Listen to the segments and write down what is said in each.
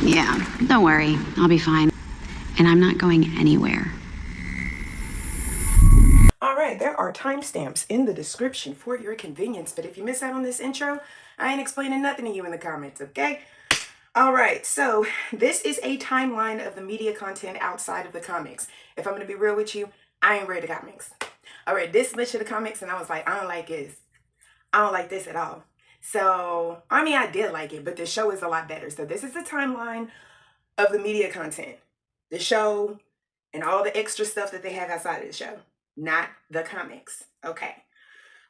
Yeah, don't worry. I'll be fine. And I'm not going anywhere. All right, there are timestamps in the description for your convenience, but if you miss out on this intro, I ain't explaining nothing to you in the comments, okay? All right, so this is a timeline of the media content outside of the comics. If I'm going to be real with you, I ain't read the comics. I read this much of the comics and I was like, I don't like this. I don't like this at all. So, I mean, I did like it, but the show is a lot better. So this is the timeline of the media content, the show, and all the extra stuff that they have outside of the show, not the comics. Okay.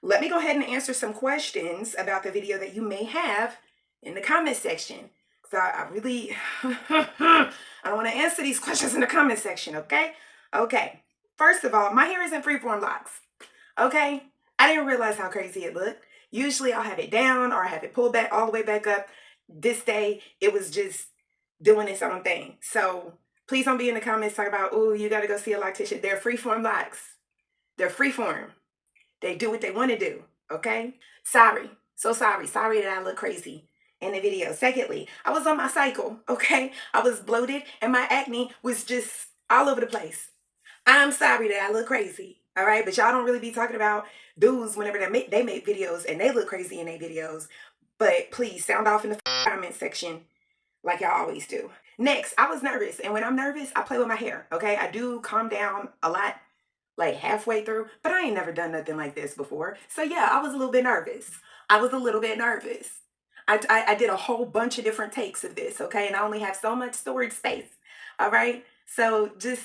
Let me go ahead and answer some questions about the video that you may have in the comment section. So I really, I don't want to answer these questions in the comment section, okay? Okay. First of all, my hair isn't freeform locks, okay? I didn't realize how crazy it looked. Usually I'll have it down or I have it pulled back all the way back up. This day, it was just doing its own thing. So please don't be in the comments talking about, oh, you got to go see a loctician. They're freeform locks. They're freeform. They do what they want to do, okay? Sorry. So sorry. Sorry that I look crazy in the video. Secondly, I was on my cycle, okay? I was bloated and my acne was just all over the place. I'm sorry that I look crazy, all right? But y'all don't really be talking about dudes whenever they make videos and they look crazy in their videos. But please sound off in the comment section like y'all always do. Next, I was nervous. And when I'm nervous, I play with my hair, okay? I do calm down a lot, like halfway through, but I ain't never done nothing like this before. So yeah, I was a little bit nervous. I did a whole bunch of different takes of this, okay? And I only have so much storage space, all right? So just,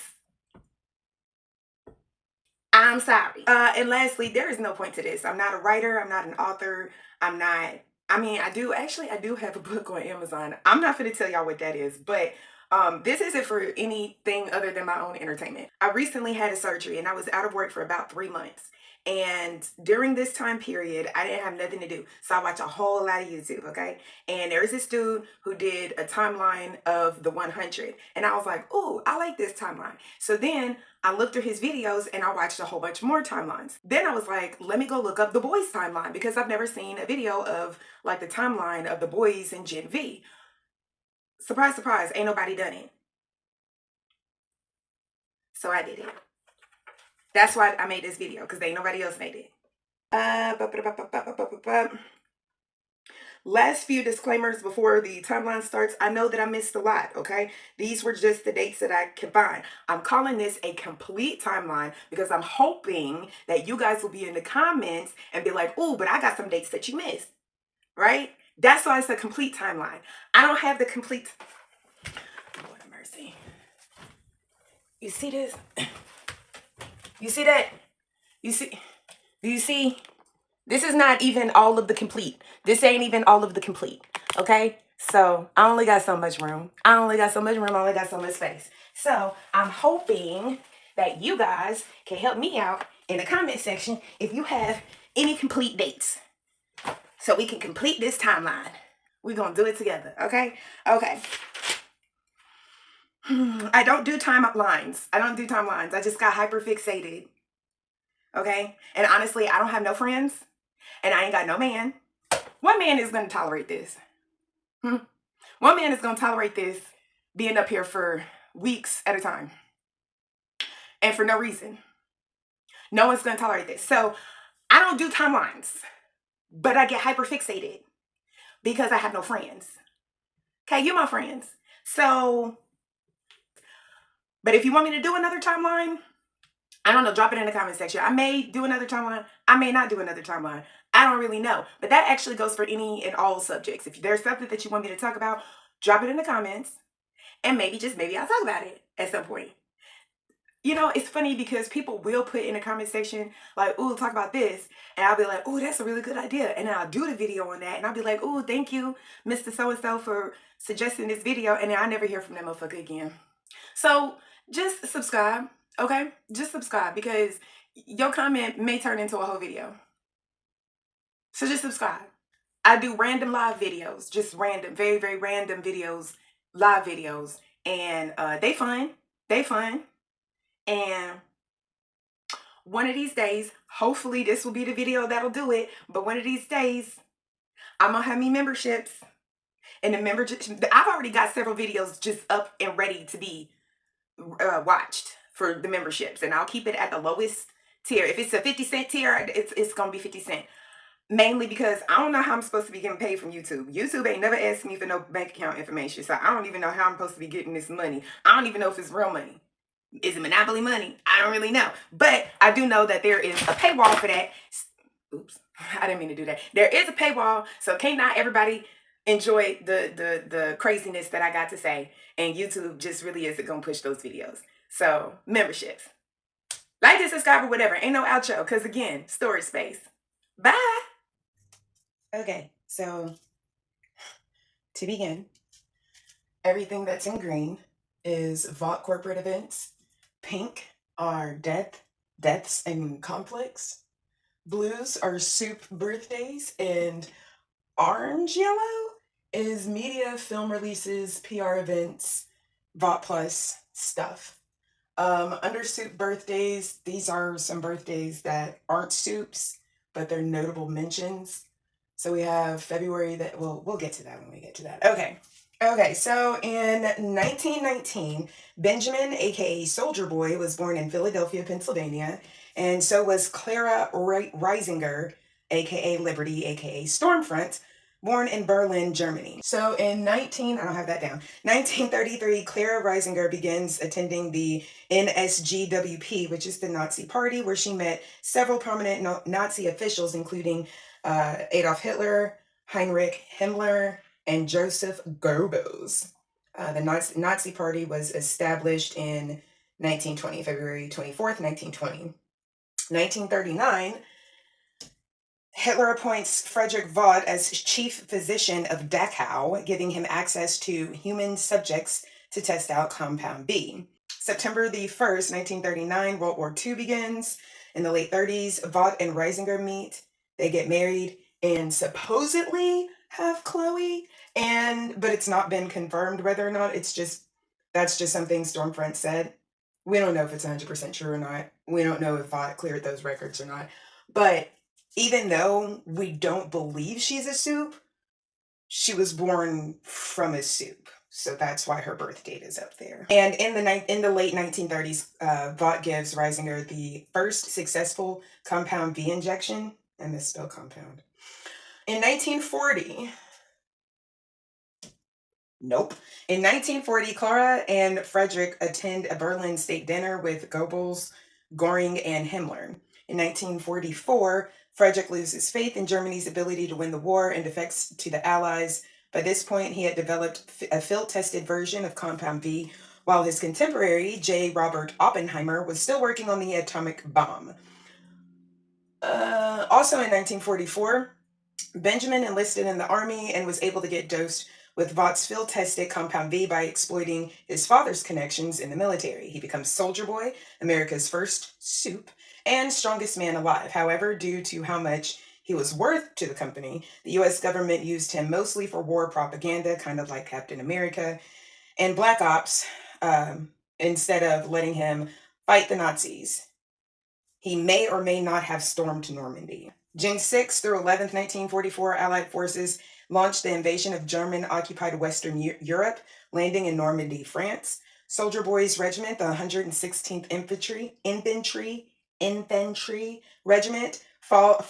I'm sorry. And lastly, there is no point to this. I'm not a writer. I'm not an author. I do have a book on Amazon. I'm not going to tell y'all what that is, but this isn't for anything other than my own entertainment. I recently had a surgery and I was out of work for about 3 months. And during this time period, I didn't have nothing to do. So I watch a whole lot of YouTube, okay? And there's this dude who did a timeline of the 100. And I was like, oh, I like this timeline. So then I looked through his videos and I watched a whole bunch more timelines. Then I was like, let me go look up The Boys timeline because I've never seen a video of like the timeline of The Boys and Gen V. Surprise, surprise, ain't nobody done it. So I did it. That's why I made this video, because ain't nobody else made it. Last few disclaimers before the timeline starts. I know that I missed a lot, okay? These were just the dates that I could find. I'm calling this a complete timeline because I'm hoping that you guys will be in the comments and be like, oh, but I got some dates that you missed, right? That's why it's a complete timeline. I don't have the complete... Lord have mercy. You see this? You see that? Do you see? This is not even all of the complete. This ain't even all of the complete, okay? So I only got so much room. I only got so much space. So I'm hoping that you guys can help me out in the comment section if you have any complete dates, so we can complete this timeline. We're gonna do it together, okay? Okay. I don't do timelines. I just got hyper fixated. Okay? And honestly, I don't have no friends. And I ain't got no man. One man is going to tolerate this. One man is going to tolerate this being up here for weeks at a time. And for no reason. No one's going to tolerate this. So I don't do timelines. But I get hyper fixated because I have no friends. Okay? You're my friends. So... But if you want me to do another timeline, I don't know, drop it in the comment section. I may do another timeline. I may not do another timeline. I don't really know. But that actually goes for any and all subjects. If there's something that you want me to talk about, drop it in the comments. And maybe I'll talk about it at some point. You know, it's funny because people will put in the comment section like, ooh, talk about this. And I'll be like, ooh, that's a really good idea. And then I'll do the video on that. And I'll be like, ooh, thank you, Mr. So-and-so, for suggesting this video. And then I never hear from that motherfucker again. So just subscribe, okay? Just subscribe because your comment may turn into a whole video. So just subscribe. I do random live videos, just random, very, very random videos, live videos. And they fun. And one of these days, hopefully this will be the video that'll do it. But one of these days, I'm going to have me memberships. And the I've already got several videos just up and ready to be watched for the memberships, and I'll keep it at the lowest tier. If it's a 50-cent tier, it's gonna be 50 cent. Mainly because I don't know how I'm supposed to be getting paid from YouTube. YouTube ain't never asked me for no bank account information, so I don't even know how I'm supposed to be getting this money. I don't even know if it's real money. Is it monopoly money? I don't really know. But I do know that there is a paywall for that. Oops, I didn't mean to do that. There is a paywall, so can't not everybody enjoy the craziness that I got to say. And YouTube just really isn't gonna push those videos. So memberships. Like and subscribe or whatever. Ain't no outro, because again, storage space. Bye. Okay, so to begin, everything that's in green is Vought corporate events. Pink are deaths and conflicts. Blues are soup birthdays, and orange yellow is media, film releases, PR events, Vought Plus stuff. Under soup birthdays, these are some birthdays that aren't soups, but they're notable mentions. So we have February that, well, we'll get to that when we get to that. Okay, so in 1919, Benjamin, aka Soldier Boy, was born in Philadelphia, Pennsylvania, and so was Clara Reisinger, aka Liberty, aka Stormfront, born in Berlin, Germany. So in 1933, Clara Reisinger begins attending the NSGWP, which is the Nazi Party, where she met several prominent Nazi officials, including Adolf Hitler, Heinrich Himmler, and Joseph Goebbels. The Nazi Party was established in 1920, February 24th, 1920. 1939, Hitler appoints Friedrich Vought as chief physician of Dachau, giving him access to human subjects to test out Compound B. September the 1st, 1939, World War II begins. In the late 30s, Vought and Reisinger meet. They get married and supposedly have Chloe, but it's not been confirmed whether or not. That's just something Stormfront said. We don't know if it's 100% true or not. We don't know if Vought cleared those records or not. But even though we don't believe she's a soup, she was born from a soup. So that's why her birth date is up there. And in the late 1930s, Vought gives Reisinger the first successful compound B injection. I misspelled compound. In 1940, In 1940, Clara and Frederick attend a Berlin state dinner with Goebbels, Göring, and Himmler. In 1944, Frederick loses faith in Germany's ability to win the war and defects to the Allies. By this point, he had developed a field-tested version of Compound V, while his contemporary, J. Robert Oppenheimer, was still working on the atomic bomb. Also in 1944, Benjamin enlisted in the army and was able to get dosed with Vought's field-tested Compound V by exploiting his father's connections in the military. He becomes Soldier Boy, America's first soup, and strongest man alive. However, due to how much he was worth to the company, the U.S. government used him mostly for war propaganda, kind of like Captain America, and Black Ops, instead of letting him fight the Nazis. He may or may not have stormed Normandy. June 6th through 11th, 1944, Allied forces launched the invasion of German-occupied Western Europe, landing in Normandy, France. Soldier Boy's regiment, the 116th Infantry Regiment, fought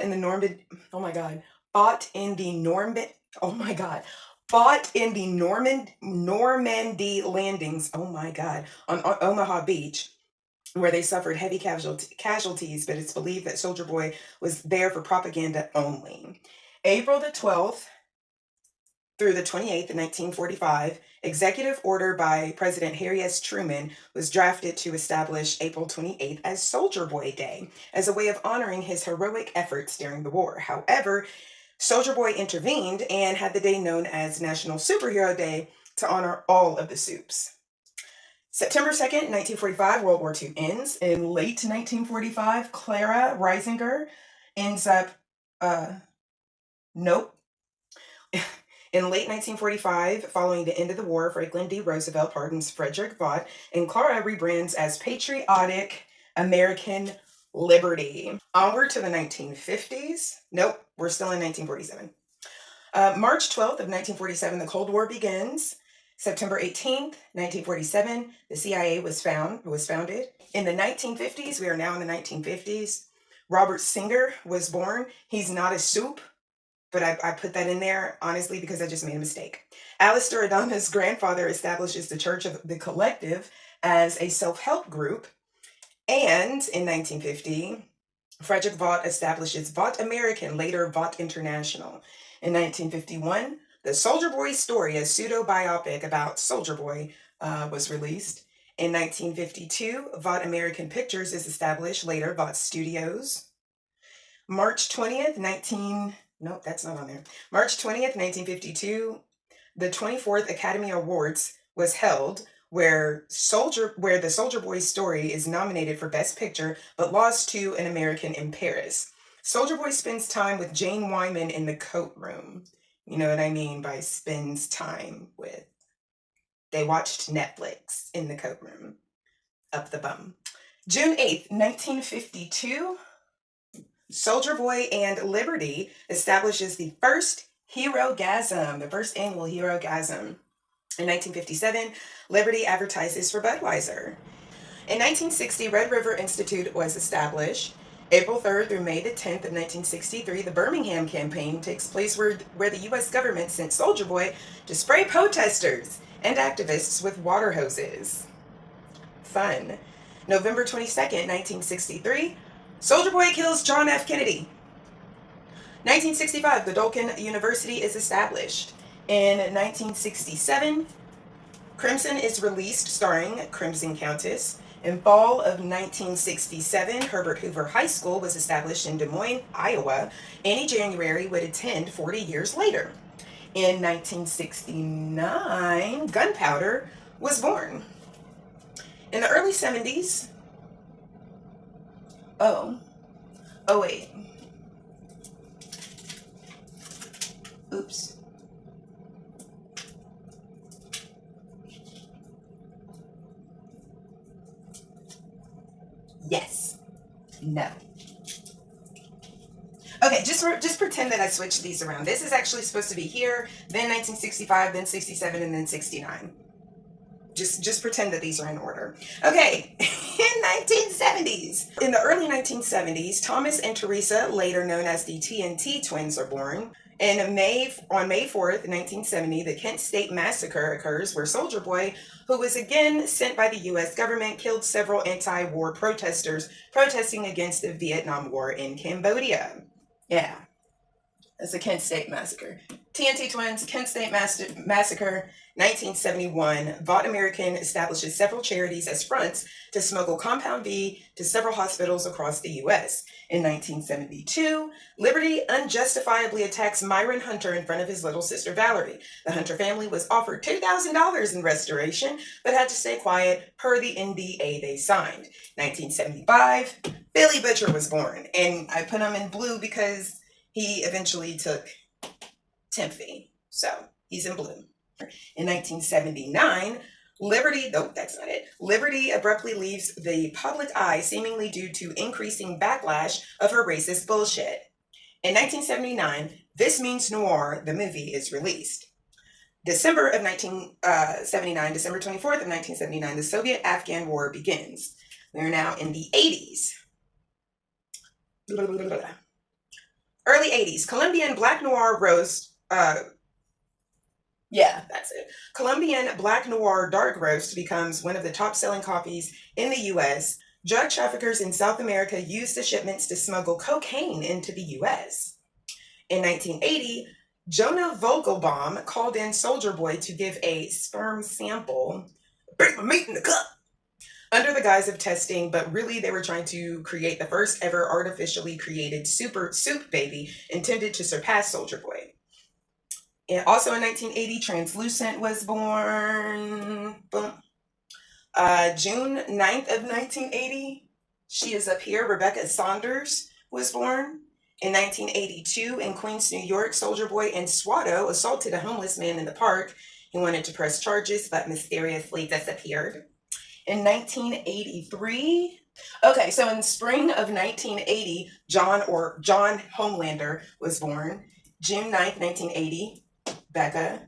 in the Normandy landings, on Omaha Beach, where they suffered heavy casualties, but it's believed that Soldier Boy was there for propaganda only. April the 12th through the 28th, 1945, executive order by President Harry S. Truman was drafted to establish April 28th as Soldier Boy Day, as a way of honoring his heroic efforts during the war. However, Soldier Boy intervened and had the day known as National Superhero Day to honor all of the soups. September 2nd, 1945, World War II ends. In late 1945, Clara Reisinger ends up, In late 1945, following the end of the war, Franklin D. Roosevelt pardons Frederick Vought, and Clara rebrands as Patriotic American Liberty. Onward to the 1950s. We're still in 1947. March 12th of 1947, the Cold War begins. September 18th, 1947, the CIA was founded. In the 1950s, we are now in the 1950s, Robert Singer was born. He's not a soup, but I put that in there, honestly, because I just made a mistake. Alistair Adama's grandfather establishes the Church of the Collective as a self-help group. And in 1950, Frederick Vought establishes Vought American, later Vought International. In 1951, the Soldier Boy story, a pseudo-biopic about Soldier Boy, was released. In 1952, Vought American Pictures is established, later Vought Studios. March 20th, nope, that's not on there. March 20th, 1952, the 24th Academy Awards was held, where the Soldier Boy story is nominated for Best Picture, but lost to An American in Paris. Soldier Boy spends time with Jane Wyman in the coat room. You know what I mean by spends time with. They watched Netflix in the coat room. Up the bum. June 8th, 1952, Soldier Boy and Liberty establishes the first Hero-gasm, the first annual Hero-gasm. In 1957, Liberty advertises for Budweiser. In 1960, Red River Institute was established. April 3rd through May the 10th of 1963, the Birmingham campaign takes place where the U.S. government sent Soldier Boy to spray protesters and activists with water hoses. Fun. November 22nd, 1963, Soldier Boy kills John F. Kennedy. 1965, Godolphin University is established. In 1967, Crimson is released, starring Crimson Countess. In fall of 1967, Herbert Hoover High School was established in Des Moines, Iowa. Annie January would attend 40 years later. In 1969, gunpowder was born. In the early 70s, wait. Oops. Yes. No. Okay, just pretend that I switched these around. This is actually supposed to be here, then 1965, then 67, and then 69. Just pretend that these are in order. Okay, in 1970s. In the early 1970s, Thomas and Teresa, later known as the TNT twins, are born. And on May 4th, 1970, the Kent State Massacre occurs, where Soldier Boy, who was again sent by the U.S. government, killed several anti-war protesters protesting against the Vietnam War in Cambodia. Yeah, that's the Kent State Massacre. TNT twins, Kent State Massacre, 1971. Vought American establishes several charities as fronts to smuggle Compound V to several hospitals across the U.S. In 1972, Liberty unjustifiably attacks Myron Hunter in front of his little sister Valerie. The Hunter family was offered $2,000 in restoration, but had to stay quiet per the NDA they signed. 1975, Billy Butcher was born, and I put him in blue because he eventually took Timothy, so he's in blue. In 1979, Liberty abruptly leaves the public eye, seemingly due to increasing backlash of her racist bullshit. In 1979, This Means Noir, the movie, is released. December 24th of 1979, the Soviet-Afghan War begins. We are now in the 80s. Early 80s, Colombian Black Noir roast. Colombian Black Noir Dark Roast becomes one of the top-selling coffees in the U.S. Drug traffickers in South America used the shipments to smuggle cocaine into the U.S. In 1980, Jonah Vogelbaum called in Soldier Boy to give a sperm sample, bring my meat in the cup, under the guise of testing, but really they were trying to create the first ever artificially created super soup baby intended to surpass Soldier Boy. And also in 1980, Translucent was born. Boom. June 9th of 1980, she is up here, Rebecca Saunders was born. In 1982, in Queens, New York, Soldier Boy and Swatto assaulted a homeless man in the park. He wanted to press charges, but mysteriously disappeared. In 1983, okay, so in spring of 1980, John Homelander was born. June 9th, 1980, Becca.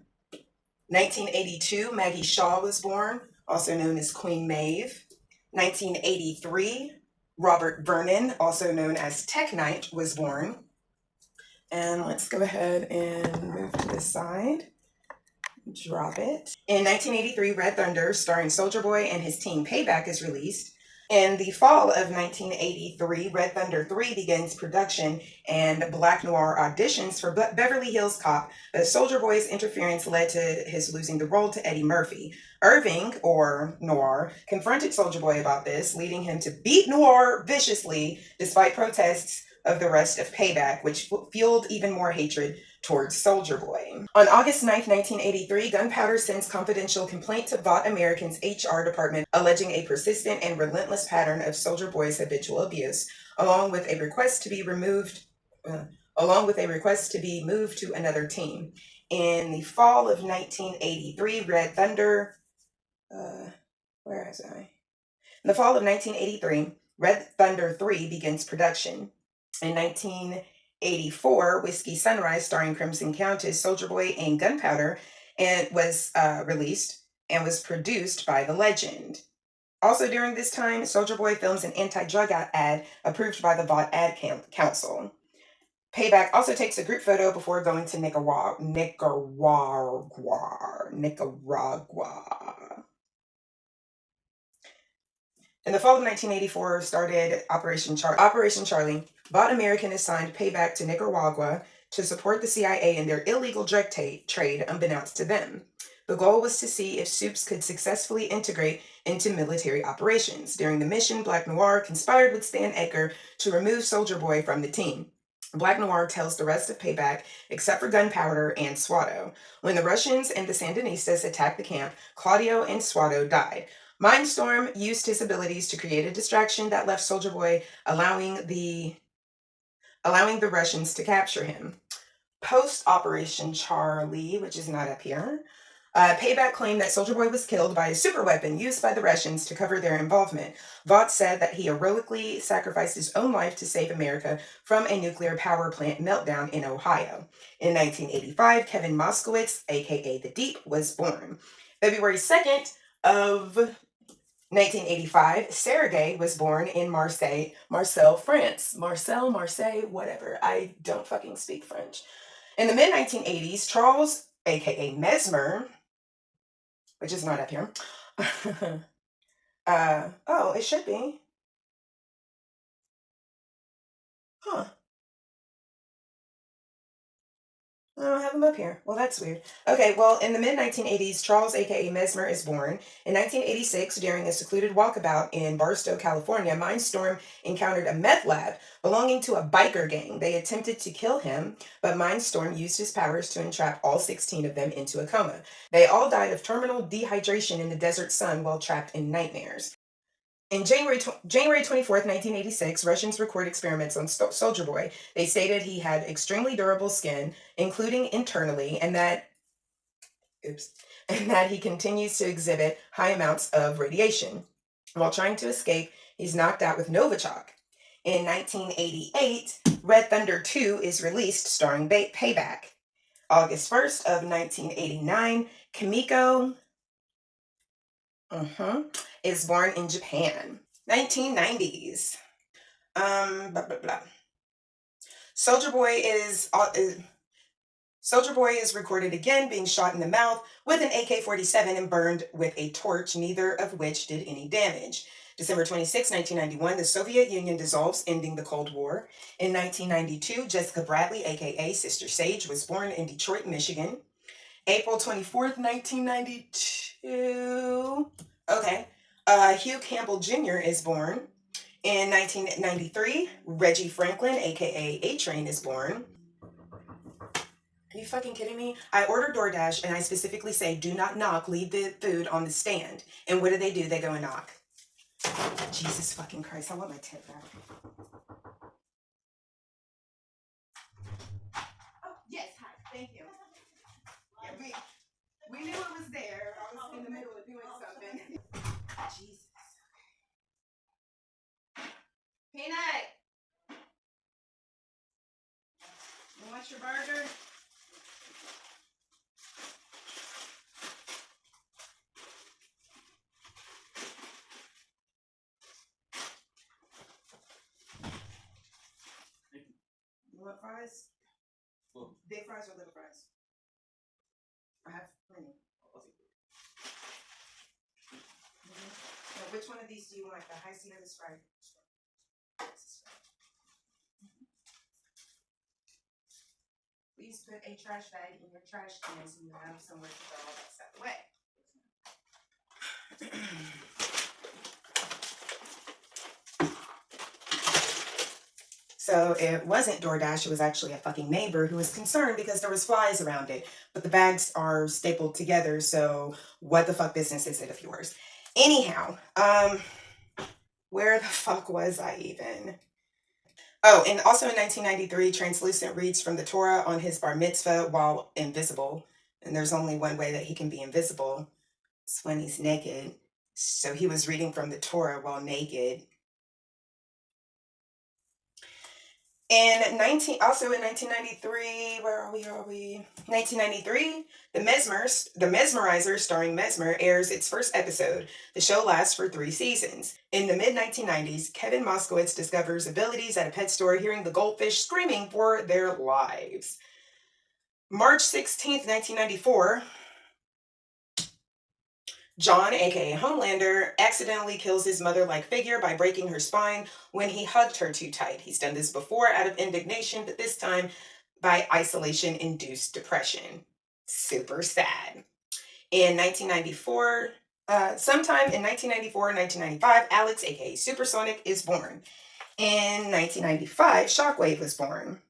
1982, Maggie Shaw was born, also known as Queen Maeve. 1983, Robert Vernon, also known as Tech Knight, was born. And let's go ahead and move to this side. Drop it. In 1983, Red Thunder, starring Soulja Boy and his team Payback, is released. In the fall of 1983, Red Thunder 3 begins production and Black Noir auditions for Beverly Hills Cop, but Soulja Boy's interference led to his losing the role to Eddie Murphy. Irving, or Noir, confronted Soulja Boy about this, leading him to beat Noir viciously despite protests of the rest of Payback, which fueled even more hatred towards Soulja Boy. On August 9th, 1983, Gunpowder sends confidential complaint to Vought American's HR department alleging a persistent and relentless pattern of Soulja Boy's habitual abuse, along with a request to be moved to another team. In the fall of 1983, Red Thunder, where is I? In the fall of 1983, Red Thunder 3 begins production. In 1984, Whiskey Sunrise, starring Crimson Countess, Soulja Boy, and Gunpowder, and was released and was produced by The Legend. Also during this time, Soulja Boy films an anti-drug ad approved by the Vought Ad Council. Payback also takes a group photo before going to Nicaragua. In the fall of 1984, started Operation Charlie. Vought American assigned Payback to Nicaragua to support the CIA in their illegal drug trade, unbeknownst to them. The goal was to see if Soups could successfully integrate into military operations. During the mission, Black Noir conspired with Stan Edgar to remove Soulja Boy from the team. Black Noir tells the rest of Payback, except for Gunpowder and Swatto. When the Russians and the Sandinistas attacked the camp, Claudio and Swatto died. Mindstorm used his abilities to create a distraction that left Soulja Boy, allowing the Russians to capture him. Post Operation Charlie, which is not up here, Payback claimed that Soulja Boy was killed by a superweapon used by the Russians to cover their involvement. Vought said that he heroically sacrificed his own life to save America from a nuclear power plant meltdown in Ohio. In 1985, Kevin Moskowitz, aka The Deep, was born. February 2nd of 1985, Sergei was born in Marseille, France. Marseille, whatever. I don't fucking speak French. In the mid-1980s, Charles, aka Mesmer, which is not up here. Oh, it should be. Huh. I don't have him up here. Well, that's weird. Okay, well, in the mid-1980s, Charles, aka Mesmer, is born. In 1986, during a secluded walkabout in Barstow, California, Mindstorm encountered a meth lab belonging to a biker gang. They attempted to kill him, but Mindstorm used his powers to entrap all 16 of them into a coma. They all died of terminal dehydration in the desert sun while trapped in nightmares. In January 24th, 1986, Russians record experiments on Soulja Boy. They stated he had extremely durable skin, including internally, and that he continues to exhibit high amounts of radiation. While trying to escape, he's knocked out with Novichok. In 1988, Red Thunder 2 is released, starring Payback. August 1st of 1989, Kimiko is born in Japan. 1990s. Blah, blah, blah. Soulja Boy is recorded again being shot in the mouth with an AK-47 and burned with a torch, neither of which did any damage. December 26, 1991, the Soviet Union dissolves, ending the Cold War. In 1992, Jessica Bradley, aka Sister Sage, was born in Detroit, Michigan. April 24th, 1992. Okay. Hugh Campbell Jr. is born. In 1993, Reggie Franklin, aka A-Train, is born. Are you fucking kidding me? I order DoorDash and I specifically say, do not knock, leave the food on the stand. And what do? They go and knock. Jesus fucking Christ, I want my tip back. Oh, yes, hi, thank you. Yeah, we knew it was there. I was in the middle of doing something. Jesus. Peanut! You want your burger? fries? Big fries or little fries? I have plenty. Now, which one of these do you want? The high C or the Sprite? Please put a trash bag in your trash can so you have somewhere to throw all that stuff away. So it wasn't DoorDash, it was actually a fucking neighbor who was concerned because there was flies around it. But the bags are stapled together, so what the fuck business is it of yours? Anyhow, where the fuck was I even? Oh, and also in 1993, Translucent reads from the Torah on his bar mitzvah while invisible. And there's only one way that he can be invisible. It's when he's naked. So he was reading from the Torah while naked. Also in 1993, where are we? 1993, The Mesmerizer, starring Mesmer, airs its first episode. The show lasts for 3 seasons. In the mid-1990s, Kevin Moskowitz discovers abilities at a pet store, hearing the goldfish screaming for their lives. March 16th, 1994, John, aka Homelander, accidentally kills his mother-like figure by breaking her spine when he hugged her too tight. He's done this before out of indignation, but this time by isolation-induced depression. Super sad. In 1994, sometime in 1994 and 1995, Alex, aka Supersonic, is born. In 1995, Shockwave was born.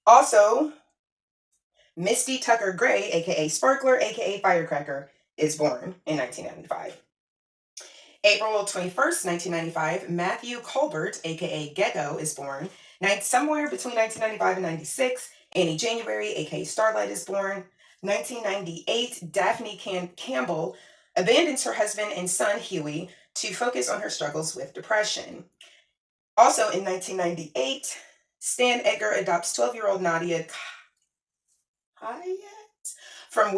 Also, Misty Tucker Gray, aka Sparkler, aka Firecracker, is born in 1995. April 21st, 1995, Matthew Colbert, aka Gecko, is born. Somewhere between 1995 and 96, Annie January, aka Starlight, is born. 1998, Daphne Campbell abandons her husband and son, Huey, to focus on her struggles with depression. Also in 1998, Stan Edgar adopts 12-year-old Nadia Hyatt from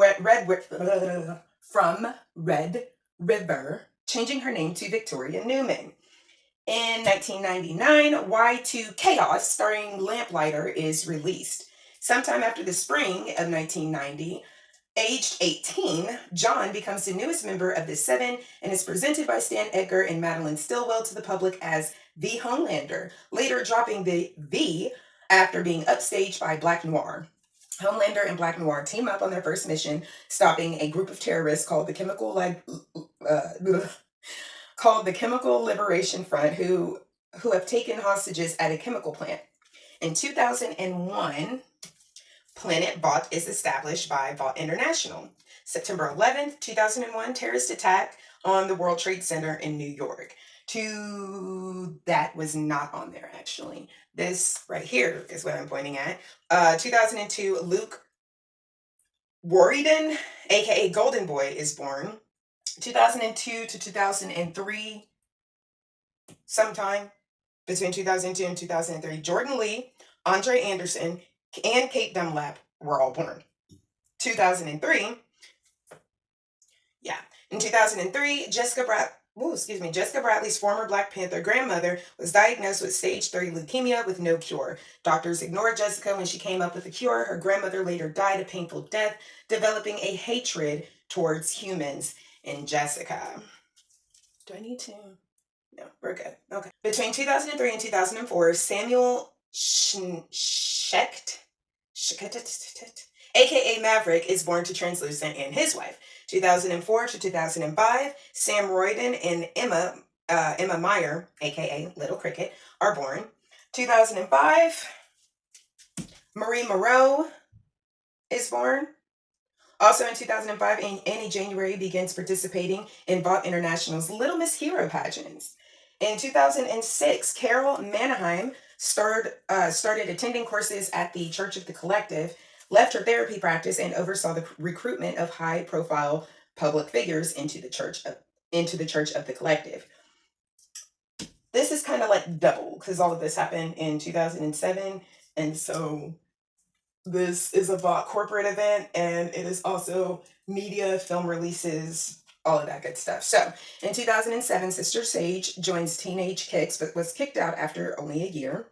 Red River, changing her name to Victoria Newman. In 1999, Y2 Chaos, starring Lamplighter, is released. Sometime after the spring of 1990, aged 18, John becomes the newest member of the Seven and is presented by Stan Edgar and Madeline Stillwell to the public as the Homelander, later dropping the "the" after being upstaged by Black Noir. Homelander and Black Noir team up on their first mission, stopping a group of terrorists called the Chemical Liberation Front, who have taken hostages at a chemical plant. In 2001, Planet Vought is established by Vought International. September 11th, 2001, terrorist attack on the World Trade Center in New York. That was not on there, actually. This right here is what I'm pointing at. 2002, Luke Worthington, aka Golden Boy, is born. 2002 to 2003, sometime between 2002 and 2003, Jordan Lee, Andre Anderson, and Kate Dunlap were all born. 2003, in 2003, Jessica Bradley's former Black Panther grandmother was diagnosed with stage 3 leukemia with no cure. Doctors ignored Jessica when she came up with a cure. Her grandmother later died a painful death, developing a hatred towards humans in Jessica. Do I need to? No, we're good. Okay. Between 2003 and 2004, Samuel Schecht, aka Maverick, is born to Translucent and his wife. 2004 to 2005, Sam Royden and Emma Meyer, aka Little Cricket, are born. 2005, Marie Moreau is born. Also in 2005, Annie January begins participating in Vought International's Little Miss Hero pageants. In 2006, Carol Manheim started attending courses at the Church of the Collective, left her therapy practice, and oversaw the recruitment of high-profile public figures into the Church of the Collective. This is kind of like double, because all of this happened in 2007, and so this is a Vought corporate event, and it is also media, film releases, all of that good stuff. So, in 2007, Sister Sage joins Teenage Kicks, but was kicked out after only a year.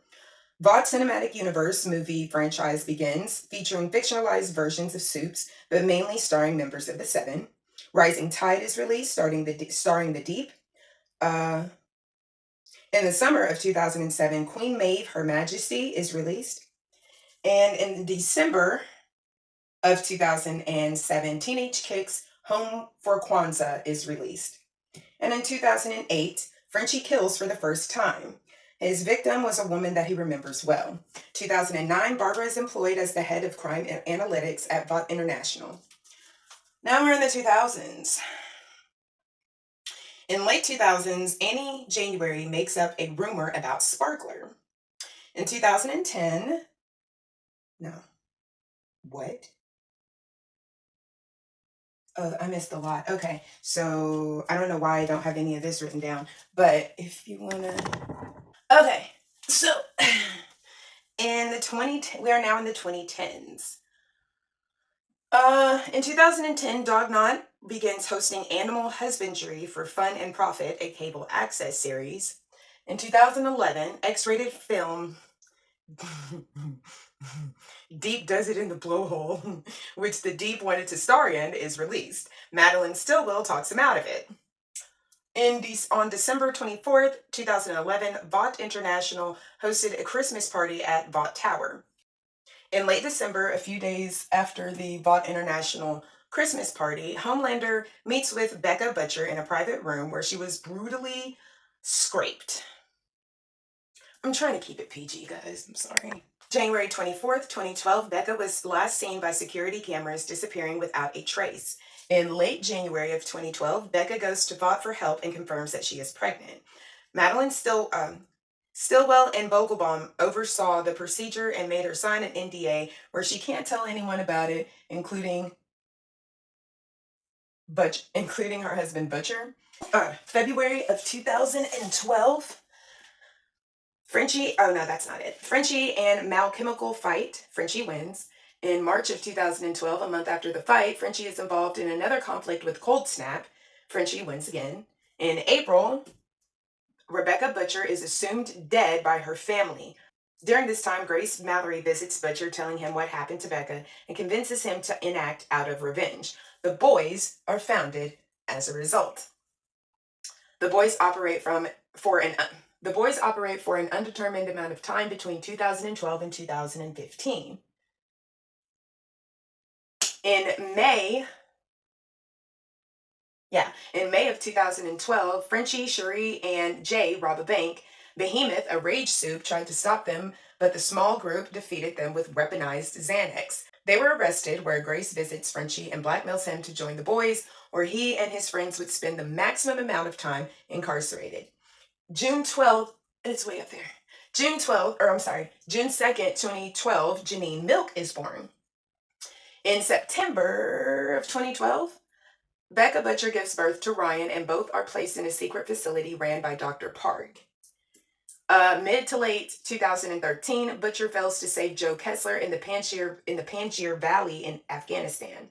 Vought Cinematic Universe movie franchise begins, featuring fictionalized versions of Soups, but mainly starring members of the Seven. Rising Tide is released, starring the Deep. Uh, in the summer of 2007, Queen Maeve, Her Majesty is released. And in December of 2007, Teenage Kicks, Home for Kwanzaa is released. And in 2008, Frenchie kills for the first time. His victim was a woman that he remembers well. 2009, Barbara is employed as the head of crime analytics at Vought International. Now we're in the 2000s. In late 2000s, Annie January makes up a rumor about Sparkler. In 2010, no, what? I missed a lot. Okay, so I don't know why I don't have any of this written down, but if you wanna, okay, so we are now in the 2010s. In 2010, Dognaught begins hosting Animal Husbandry for Fun and Profit, a cable access series. In 2011, X-rated film Deep Does It in the Blowhole, which the Deep wanted to star in, is released. Madeline Stillwell talks him out of it. On December 24th, 2011, Vought International hosted a Christmas party at Vought Tower. In late December, a few days after the Vought International Christmas party, Homelander meets with Becca Butcher in a private room where she was brutally scraped. I'm trying to keep it PG, guys. I'm sorry. January 24th, 2012, Becca was last seen by security cameras disappearing without a trace. In late January of 2012, Becca goes to Vought for help and confirms that she is pregnant. Madeline Stillwell and Vogelbaum oversaw the procedure and made her sign an NDA where she can't tell anyone about it, including her husband Butcher. February of 2012, Frenchie and Mal Chemical fight. Frenchie wins. In March of 2012, a month after the fight, Frenchie is involved in another conflict with Cold Snap. Frenchie wins again. In April, Rebecca Butcher is assumed dead by her family. During this time, Grace Mallory visits Butcher, telling him what happened to Becca, and convinces him to enact out of revenge. The boys are founded as a result. The boys operate for an undetermined amount of time between 2012 and 2015. In May of 2012, Frenchie, Cherie, and Jay rob a bank. Behemoth, a rage soup, tried to stop them, but the small group defeated them with weaponized Xanax. They were arrested, where Grace visits Frenchie and blackmails him to join the boys, where he and his friends would spend the maximum amount of time incarcerated. June 12th, it's way up there. June 2nd, 2012, Janine Milk is born. In September of 2012, Becca Butcher gives birth to Ryan, and both are placed in a secret facility ran by Dr. Parg. Mid to late 2013, Butcher fails to save Joe Kessler in the Panjshir Valley in Afghanistan.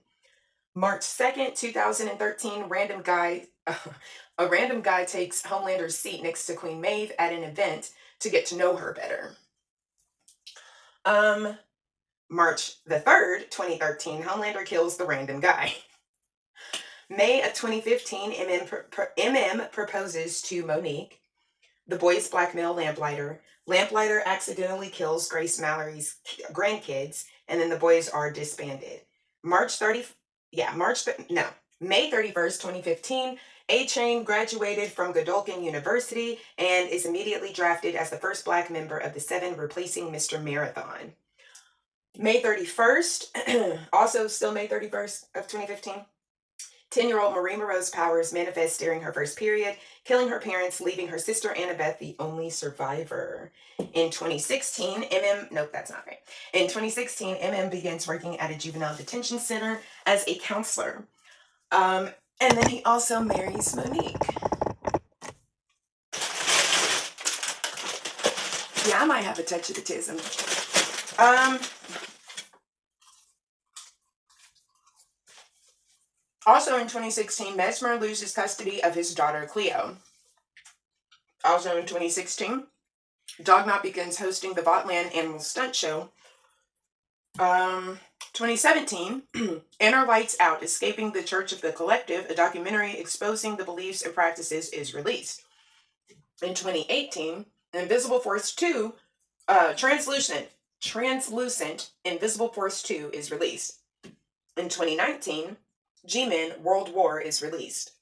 March 2nd, 2013, a random guy takes Homelander's seat next to Queen Maeve at an event to get to know her better. March the 3rd, 2013, Homelander kills the random guy. May of 2015, MM proposes to Monique. The boys blackmail Lamplighter. Lamplighter accidentally kills Grace Mallory's grandkids, and then the boys are disbanded. May 31st, 2015, A-Chain graduated from Godolphin University and is immediately drafted as the first black member of the Seven, replacing Mr. Marathon. May 31st, also still May 31st of 2015, 10-year-old Marie Moreau's powers manifest during her first period, killing her parents, leaving her sister Annabeth the only survivor. In 2016, In 2016, MM begins working at a juvenile detention center as a counselor. And then he also marries Monique. Yeah, I might have a touch of autism. Also in 2016, Mesmer loses custody of his daughter Cleo. Also in 2016, Dog Knot begins hosting the Vought Land Animal Stunt Show. 2017, Inner Lights Out, Escaping the Church of the Collective, a documentary exposing the beliefs and practices, is released. In 2018, Invisible Force 2, Translucent, Invisible Force 2 is released. In 2019, G-Men World War is released.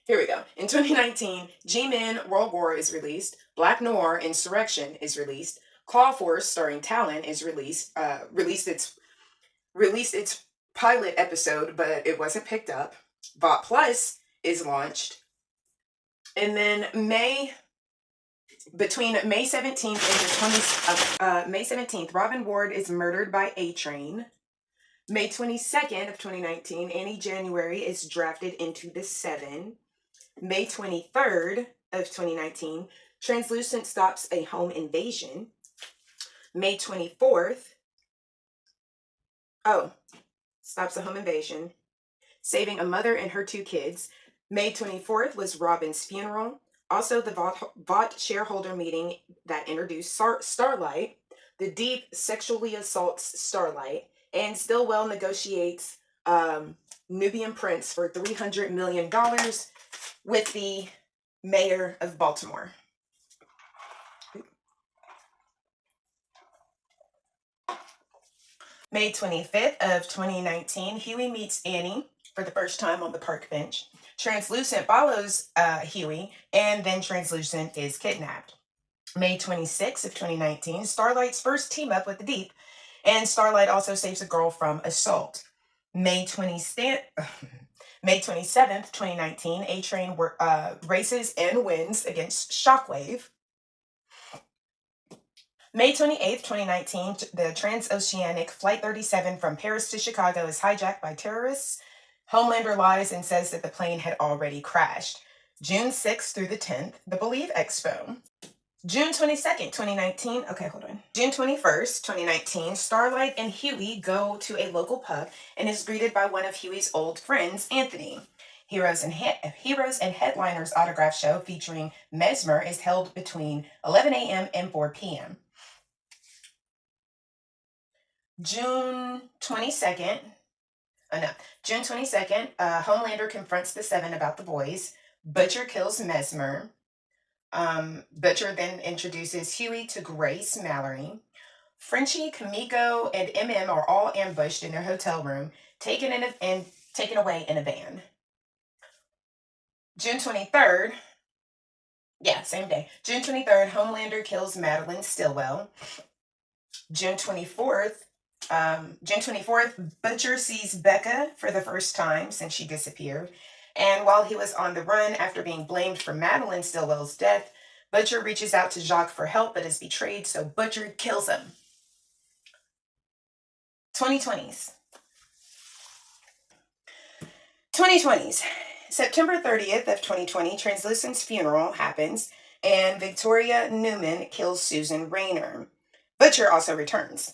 Here we go. In 2019, G-Men World War is released. Black Noir Insurrection is released. Claw Force, starring Talon, is released. Released its pilot episode, but it wasn't picked up. Vought Plus is launched. And then between May 17th and the May 17th, Robin Ward is murdered by A-Train. May 22nd of 2019, Annie January is drafted into the 7. May 23rd of 2019, Translucent stops a home invasion. May 24th, stops a home invasion, saving a mother and her 2 kids. May 24th was Robin's funeral. Also, the Vought shareholder meeting that introduced Starlight. The Deep sexually assaults Starlight, and Stillwell negotiates Nubian Prince for $300 million with the mayor of Baltimore. May 25th of 2019, Huey meets Annie for the first time on the park bench. Translucent follows Huey, and then Translucent is kidnapped. May 26th of 2019, Starlight's first team up with the Deep, and Starlight also saves a girl from assault. May 27th, 2019, A-Train races and wins against Shockwave. May 28th, 2019, the transoceanic Flight 37 from Paris to Chicago is hijacked by terrorists. Homelander lies and says that the plane had already crashed. June 6th through the 10th, the Believe Expo. June 22nd, 2019, June 21st, 2019, Starlight and Huey go to a local pub and is greeted by one of Huey's old friends, Anthony. Heroes and Headliners autograph show featuring Mesmer is held between 11 a.m. and 4 p.m. June 22nd, Homelander confronts the 7 about the boys. Butcher kills Mesmer. Butcher then introduces Huey to Grace Mallory. Frenchie, Kamiko, and MM are all ambushed in their hotel room, taken away in a van. June 23rd, same day. June 23rd, Homelander kills Madeline Stillwell. June 24th, Butcher sees Becca for the first time since she disappeared. And while he was on the run after being blamed for Madeline Stillwell's death, Butcher reaches out to Jacques for help but is betrayed, so Butcher kills him. 2020s. September 30th of 2020, Translucent's funeral happens, and Victoria Newman kills Susan Rayner. Butcher also returns.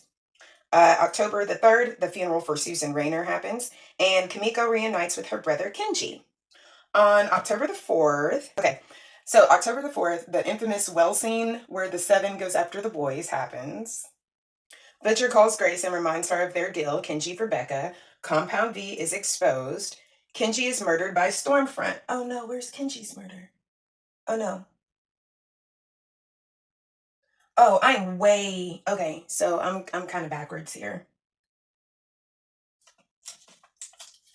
October the 3rd, the funeral for Susan Rayner happens, and Kamiko reunites with her brother Kenji. On October the 4th, the infamous well scene where the 7 goes after the boys happens. Butcher calls Grace and reminds her of their deal, Kenji for Becca. Compound V is exposed. Kenji is murdered by Stormfront. Oh no, where's Kenji's murder? Oh no. Oh, so I'm kind of backwards here.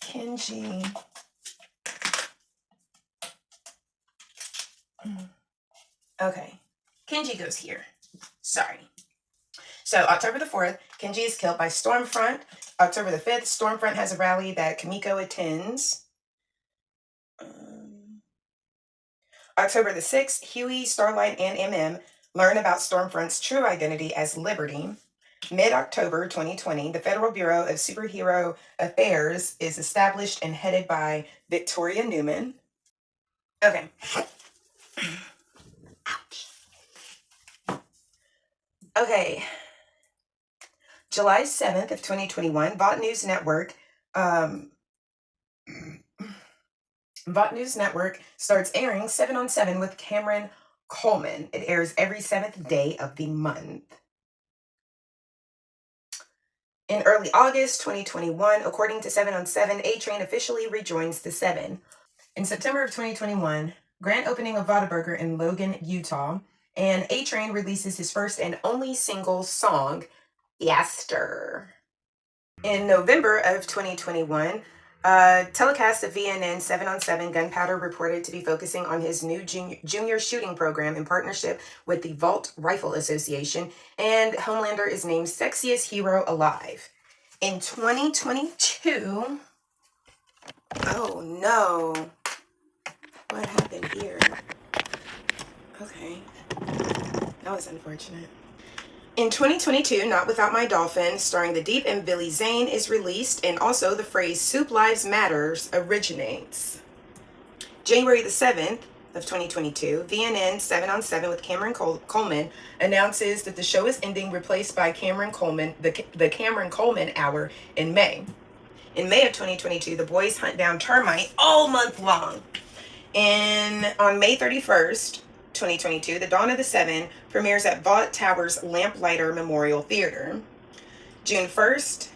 Kenji. Okay. Kenji goes here. Sorry. So October the 4th, Kenji is killed by Stormfront. October the 5th, Stormfront has a rally that Kamiko attends. October the 6th, Huey, Starlight, and MM learn about Stormfront's true identity as Liberty. Mid-October 2020, the Federal Bureau of Superhero Affairs is established and headed by Victoria Newman. Okay. Ouch. Okay. July 7th of 2021, Vought News Network Vought News Network starts airing 7 on 7 with Cameron Coleman. It airs every 7th day of the month. In early August 2021, according to 7 on 7, A-Train officially rejoins the 7. In September of 2021, grand opening of Whataburger in Logan, Utah, and A-Train releases his first and only single song, Yaster. In November of 2021, telecast of VNN 7 on 7, Gunpowder reported to be focusing on his new junior shooting program in partnership with the Vought Rifle Association, and Homelander is named Sexiest Hero Alive. In 2022, oh no, what happened here? Okay, that was unfortunate. In 2022, Not Without My Dolphin, starring The Deep and Billy Zane, is released, and also the phrase Soup Lives Matters originates. January the 7th of 2022, VNN 7 on 7 with Cameron Coleman announces that the show is ending, replaced by Cameron Coleman, the Cameron Coleman Hour in May. In May of 2022, the boys hunt down termite all month long. On May 31st, 2022, The Dawn of the Seven premieres at Vought Towers Lamplighter Memorial Theater. June 2nd,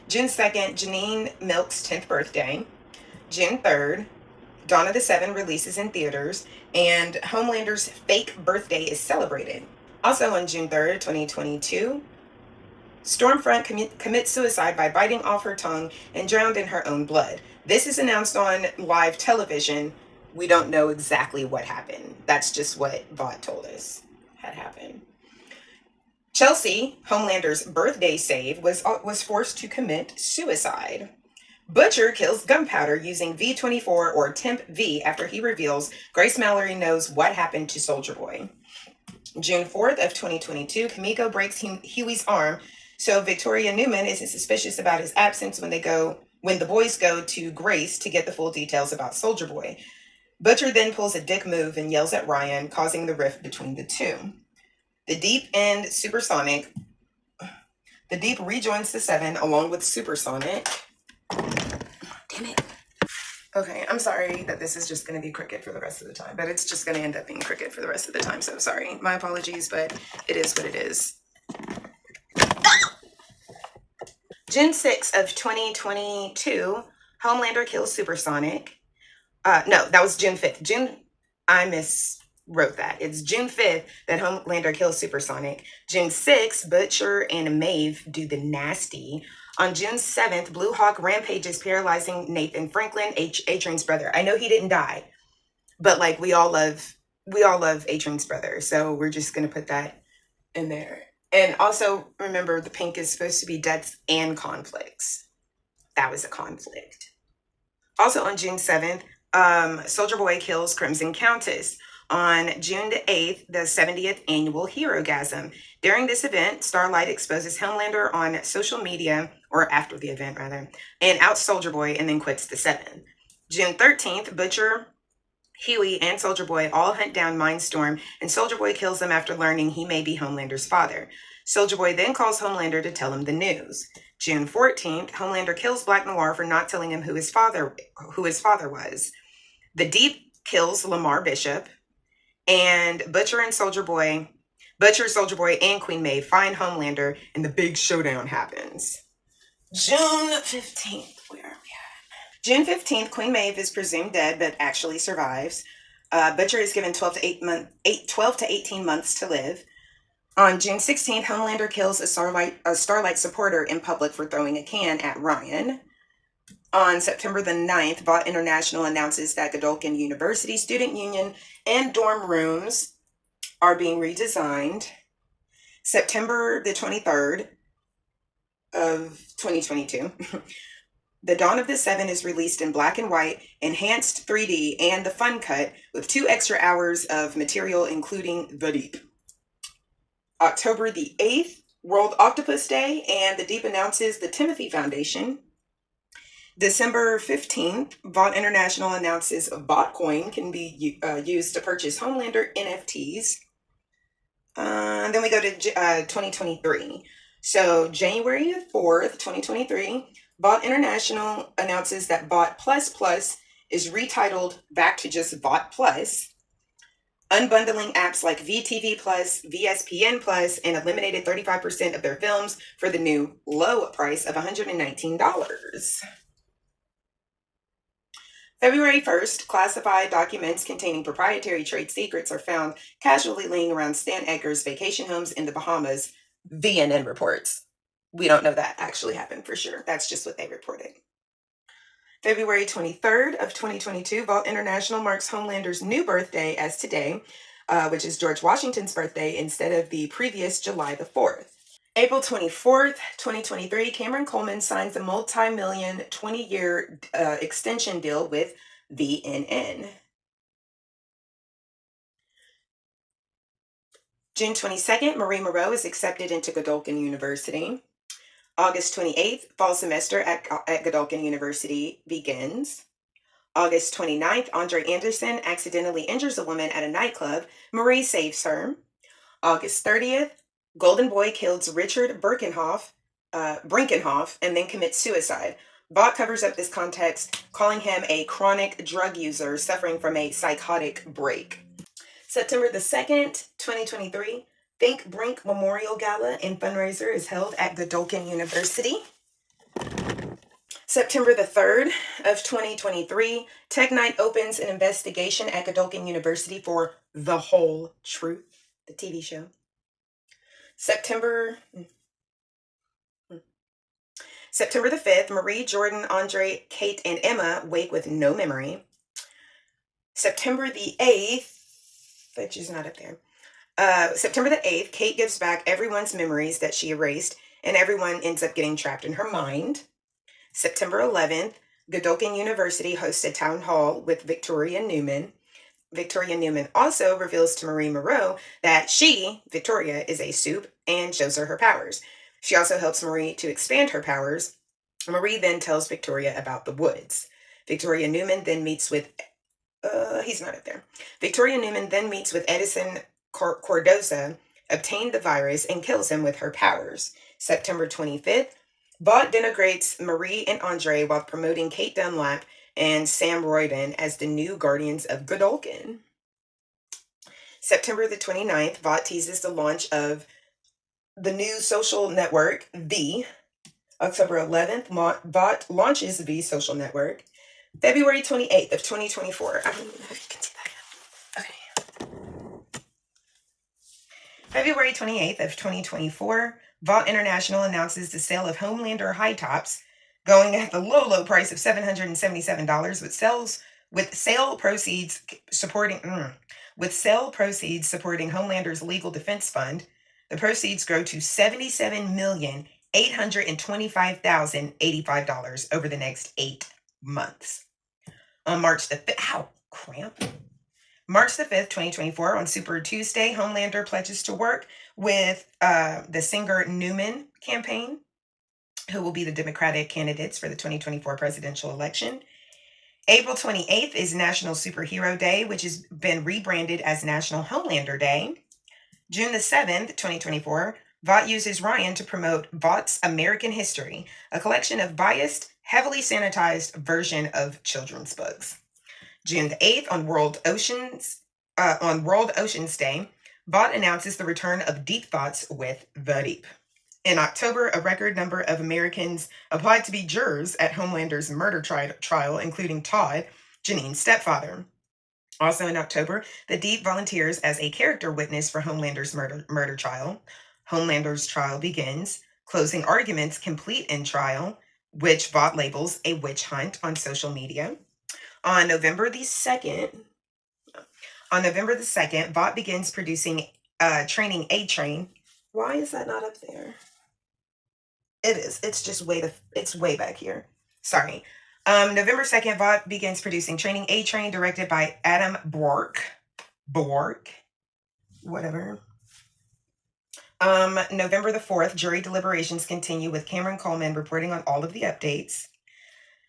Janine Milk's 10th birthday. June 3rd, Dawn of the Seven releases in theaters, and Homelander's fake birthday is celebrated. Also on June 3rd, 2022, Stormfront commits suicide by biting off her tongue and drowned in her own blood. This is announced on live television. We don't know exactly what happened. That's just what Vought told us had happened. Chelsea, Homelander's birthday save, was forced to commit suicide. Butcher kills Gunpowder using V24 or Temp V after he reveals Grace Mallory knows what happened to Soldier Boy. June 4th of 2022, Kimiko breaks Huey's arm, so Victoria Newman isn't suspicious about his absence when the boys go to Grace to get the full details about Soldier Boy. Butcher then pulls a dick move and yells at Ryan, causing the rift between the two. The Deep and Supersonic. The Deep rejoins the Seven along with Supersonic. Damn it. Okay, I'm sorry that this is just going to be cricket for the rest of the time, but it's just going to end up being cricket for the rest of the time, so sorry. My apologies, but it is what it is. June 6th of 2022, Homelander kills Supersonic. No, that was June 5th. I miswrote that. It's June 5th that Homelander kills Supersonic. June 6th, Butcher and Maeve do the nasty. On June 7th, Blue Hawk rampages, paralyzing Nathan Franklin, A-Train's brother. I know he didn't die, but like we all love A-Train's brother, so we're just gonna put that in there. And also remember, the pink is supposed to be deaths and conflicts. That was a conflict. Also on June 7th, Soldier Boy kills Crimson Countess. On June the 8th, the 70th annual Herogasm. During this event, Starlight exposes Homelander on social media, or after the event rather, and outs Soldier Boy and then quits the Seven. June 13th, Butcher, Huey, and Soldier Boy all hunt down Mindstorm, and Soldier Boy kills them after learning he may be Homelander's father. Soldier Boy then calls Homelander to tell him the news. June 14th, Homelander kills Black Noir for not telling him who his father was. The Deep kills Lamar Bishop, and Butcher, Soldier Boy, and Queen Maeve find Homelander, and the big showdown happens. June 15th, where are we at? June 15th, Queen Maeve is presumed dead, but actually survives. Butcher is given 12 to 18 months to live. On June 16th, Homelander kills a Starlight supporter in public for throwing a can at Ryan. On September the 9th, Vought International announces that Godolphin University Student Union and dorm rooms are being redesigned. September the 23rd of 2022, The Dawn of the Seven is released in black and white, enhanced 3D, and the Fun Cut with 2 extra hours of material, including The Deep. October the 8th, World Octopus Day, and The Deep announces the Timothy Foundation. December 15th, Vought International announces Botcoin can be used to purchase Homelander NFTs. Then we go to 2023. So January 4th, 2023, Vought International announces that Vought++ is retitled back to just Vought Plus, unbundling apps like VTV Plus, VSPN Plus, and eliminated 35% of their films for the new low price of $119. February 1st, classified documents containing proprietary trade secrets are found casually laying around Stan Edgar's vacation homes in the Bahamas, VNN reports. We don't know that actually happened for sure. That's just what they reported. February 23rd of 2022, Vought International marks Homelander's new birthday as today, which is George Washington's birthday, instead of the previous July the 4th. April 24th, 2023, Cameron Coleman signs a multi-million 20-year extension deal with VNN. June 22nd, Marie Moreau is accepted into Godolphin University. August 28th, fall semester at Godolphin University begins. August 29th, Andre Anderson accidentally injures a woman at a nightclub. Marie saves her. August 30th, Golden Boy kills Richard Brinkenhoff and then commits suicide. Vought covers up this context, calling him a chronic drug user suffering from a psychotic break. September the 2nd, 2023, Think Brink Memorial Gala and fundraiser is held at Godolphin University. September the 3rd of 2023, Tech Night opens an investigation at Godolphin University for The Whole Truth, the TV show. September the 5th, Marie, Jordan, Andre, Kate, and Emma wake with no memory. September the 8th, which is not up there. September the 8th, Kate gives back everyone's memories that she erased, and everyone ends up getting trapped in her mind. September 11th, Godolphin University hosts a town hall with Victoria Newman. Victoria Newman also reveals to Marie Moreau that she, Victoria, is a soup and shows her powers. She also helps Marie to expand her powers. Marie then tells Victoria about the woods. Victoria Newman then meets with, he's not up there. Victoria Newman then meets with Edison Cordoza, obtained the virus, and kills him with her powers. September 25th, Vought denigrates Marie and Andre while promoting Kate Dunlap and Sam Royden as the new guardians of Godolphin. September the 29th, Vought teases the launch of the new social network, V. October 11th, Vought launches V social network. February 28th of 2024. I don't even know if you can see that. Okay. February 28th of 2024, Vought International announces the sale of Homelander high tops, going at the low price of $777, with sale proceeds supporting Homelander's legal defense fund. The proceeds grow to $77,825,085 over the next 8 months. On March the 5th, March the 5th, 2024, on Super Tuesday, Homelander pledges to work with the Singer Newman campaign, who will be the Democratic candidates for the 2024 presidential election. April 28th is National Superhero Day, which has been rebranded as National Homelander Day. June the 7th, 2024, Vought uses Ryan to promote Vaught's American History, a collection of biased, heavily sanitized version of children's books. June the 8th, on World Oceans Day, Vought announces the return of Deep Thoughts with The Deep. In October, a record number of Americans applied to be jurors at Homelander's murder trial, including Todd, Janine's stepfather. Also in October, The Deep volunteers as a character witness for Homelander's murder trial. Homelander's trial begins. Closing arguments complete in trial, which Vought labels a witch hunt on social media. On November the 2nd, Vought begins producing Training A-Train. Why is that not up there? It is. It's just it's way back here. Sorry. November 2nd, Vought begins producing Training A-Train, directed by Adam Bork. Whatever. November the 4th, jury deliberations continue with Cameron Coleman reporting on all of the updates.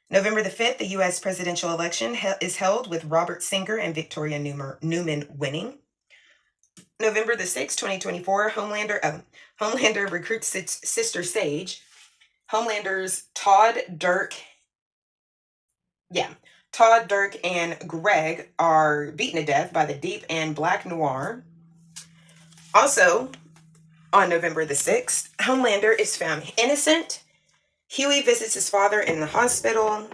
November the 5th, the U.S. presidential election is held with Robert Singer and Victoria Newman winning. November the 6th, 2024, Homelander recruits Sister Sage. Homelander's Todd Dirk Todd, Dirk, and Greg are beaten to death by the Deep and Black Noir. Also, on November the 6th, Homelander is found innocent. Huey visits his father in the hospital.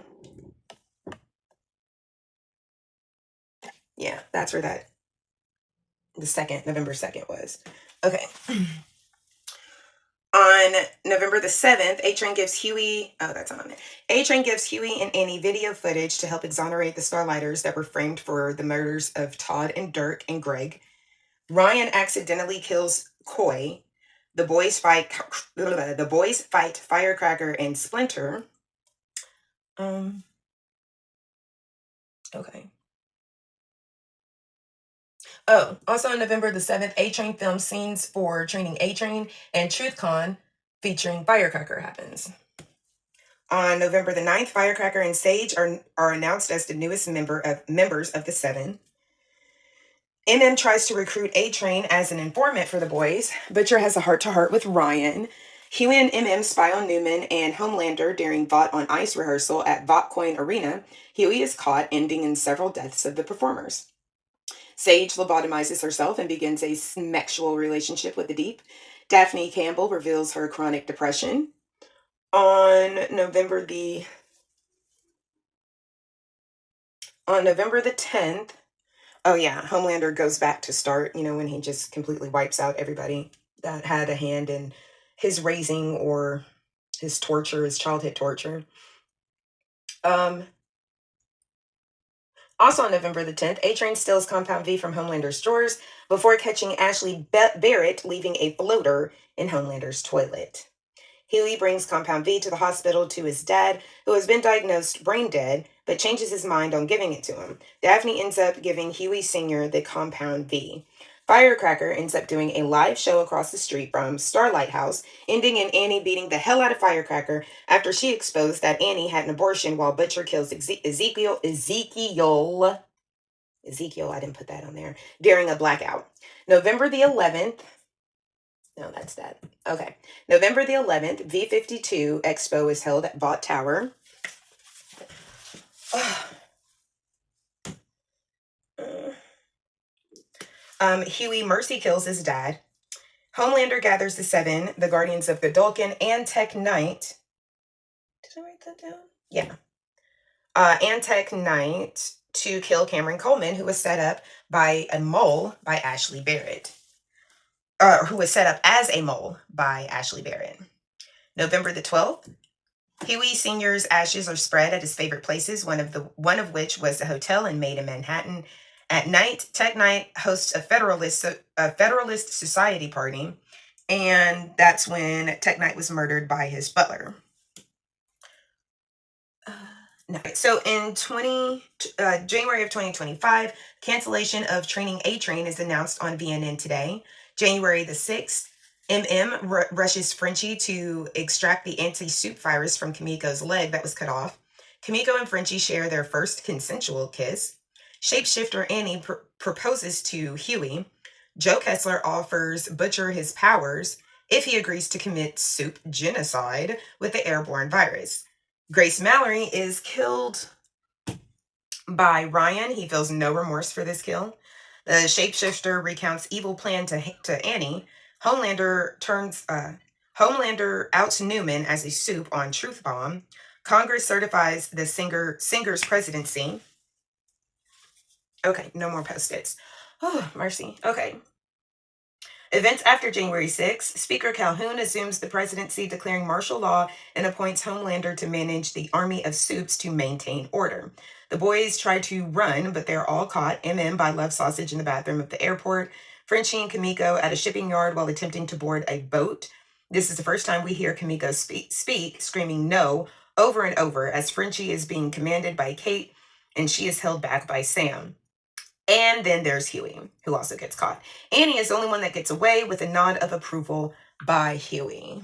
Yeah, that's where November 2nd was. Okay. On November the 7th, A-Train gives Huey, oh, that's not on it. A-Train gives Huey and Annie video footage to help exonerate the Starlighters that were framed for the murders of Todd and Dirk and Greg. Ryan accidentally kills Coy. The boys fight Firecracker and Splinter. Okay. Oh, also on November the 7th, A-Train films scenes for training A-Train, and TruthCon featuring Firecracker happens. On November the 9th, Firecracker and Sage are announced as the newest members of the Seven. MM tries to recruit A-Train as an informant for the boys. Butcher has a heart-to-heart with Ryan. Huey and MM spy on Newman and Homelander during Vought on Ice rehearsal at Vought Coin Arena. Huey is caught, ending in several deaths of the performers. Sage lobotomizes herself and begins a sexual relationship with the Deep. Daphne Campbell reveals her chronic depression. On November the 10th, oh yeah, Homelander goes back to start, when he just completely wipes out everybody that had a hand in his raising or his torture, his childhood torture. Also on November the 10th, A-Train steals Compound V from Homelander's drawers before catching Ashley Barrett leaving a floater in Homelander's toilet. Huey brings Compound V to the hospital to his dad, who has been diagnosed brain dead, but changes his mind on giving it to him. Daphne ends up giving Huey Sr. the Compound V. Firecracker ends up doing a live show across the street from Starlight House, ending in Annie beating the hell out of Firecracker after she exposed that Annie had an abortion while Butcher kills Ezekiel, I didn't put that on there, during a blackout. November the 11th, no, that's that. Okay. November the 11th, V52 Expo is held at Vought Tower. Huey mercy kills his dad. Homelander gathers the Seven, the Guardians of Godolkin, and Tech Knight. Did I write that down? Yeah. And Tech Knight to kill Cameron Coleman, who was set up by a mole by Ashley Barrett. Who was set up as a mole by Ashley Barrett. November the 12th, Huey Sr.'s ashes are spread at his favorite places, one of which was a hotel and Maid in Manhattan. At night, Tech Knight hosts a Federalist Society party, and that's when Tech Knight was murdered by his butler. So in January of 2025, cancellation of Training A-Train is announced on VNN Today. January the 6th, rushes Frenchie to extract the anti-soup virus from Kimiko's leg that was cut off. Kimiko and Frenchie share their first consensual kiss. Shapeshifter Annie proposes to Huey. Joe Kessler offers Butcher his powers if he agrees to commit soup genocide with the airborne virus. Grace Mallory is killed by Ryan. He feels no remorse for this kill. The shapeshifter recounts evil plan to Annie. Homelander outs Newman as a soup on Truth Bomb. Congress certifies the singer's presidency. Okay, no more post-its. Oh, mercy. Okay. Events after January 6th, Speaker Calhoun assumes the presidency, declaring martial law, and appoints Homelander to manage the army of soups to maintain order. The boys try to run, but they're all caught. MM by Love Sausage in the bathroom of the airport. Frenchie and Kimiko at a shipping yard while attempting to board a boat. This is the first time we hear Kimiko speak, screaming no over and over as Frenchie is being commanded by Kate, and she is held back by Sam. And then there's Huey, who also gets caught. Annie is the only one that gets away with a nod of approval by Huey.